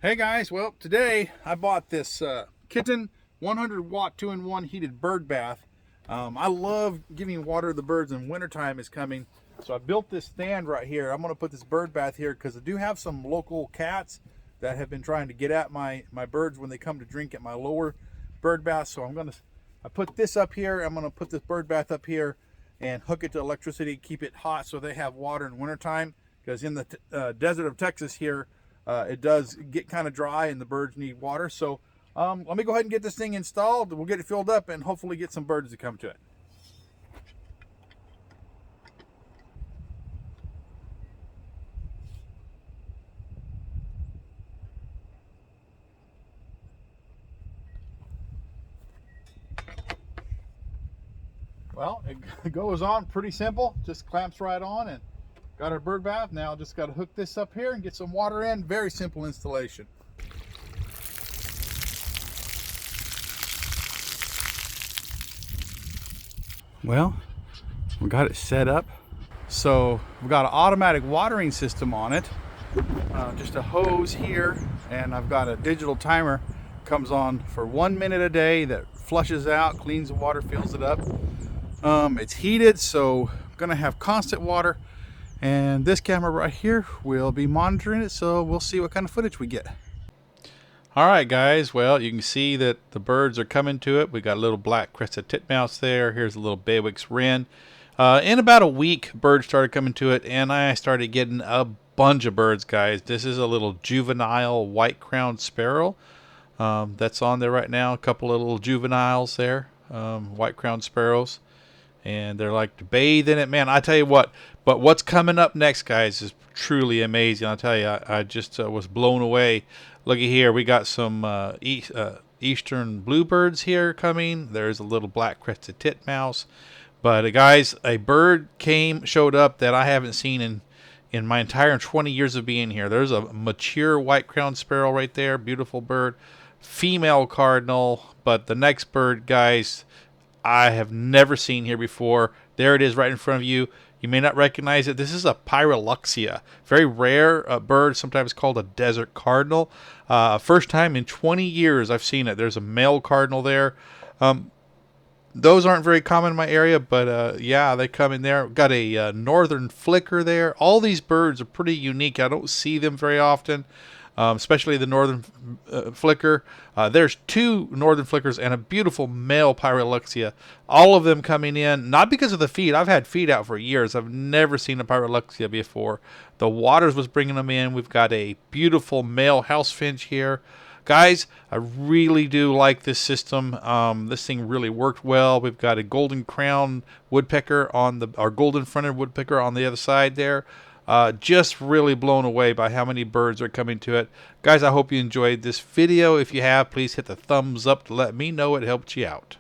Hey guys, well today I bought this Kitten 100 watt 2-in-1 heated bird bath. I love giving water to the birds, and wintertime is coming. So I built this stand right here. I'm going to put this bird bath here because I do have some local cats that have been trying to get at my birds when they come to drink at my lower bird bath. So I put this up here. I'm going to put this bird bath up here and hook it to electricity, keep it hot so they have water in wintertime, because in the desert of Texas here, it does get kind of dry and the birds need water. So let me go ahead and get this thing installed. We'll get it filled up and hopefully get some birds to come to it. Well, it goes on pretty simple, just clamps right on, and got our bird bath. Now just got to hook this up here and get some water in. Very simple installation. Well, we got it set up. So we've got an automatic watering system on it. Just a hose here, and I've got a digital timer. Comes on for 1 minute a day that flushes out, cleans the water, fills it up. It's heated, so I'm gonna have constant water, and this camera right here will be monitoring it, so we'll see what kind of footage we get. All right guys, well, you can see that the birds are coming to it. We got a little Black Crested Titmice there. Here's a little Baywick's Wren. In about a week, birds started coming to it, and I started getting a bunch of birds, guys. This is a little juvenile White Crown Sparrow that's on there right now. A couple of little juveniles there, White Crown Sparrows. And they're like to bathe in it, man. I tell you what, but what's coming up next, guys, is truly amazing. I'll tell you, I just was blown away. Looky here, we got some eastern bluebirds here coming. There's a little Black Crested Titmouse. But guys, a bird showed up that I haven't seen in my entire 20 years of being here. There's a mature White Crown Sparrow right there, beautiful bird, female cardinal. But the next bird, guys, I have never seen here before. There it is right in front of you. You may not recognize it. This is a Pyrrhuloxia. Very rare bird, sometimes called a desert cardinal. First time in 20 years I've seen it. There's a male cardinal there. Those aren't very common in my area, but yeah, they come in there. Got a northern flicker there. All these birds are pretty unique. I don't see them very often. Especially the northern flicker. There's two northern flickers and a beautiful male Pyrrhuloxia. All of them coming in, not because of the feed. I've had feed out for years. I've never seen a Pyrrhuloxia before. The waters was bringing them in. We've got a beautiful male house finch here. Guys, I really do like this system. This thing really worked well. We've got a golden crown woodpecker or golden fronted woodpecker on the other side there. Just really blown away by how many birds are coming to it. Guys, I hope you enjoyed this video. If you have, please hit the thumbs up to let me know it helped you out.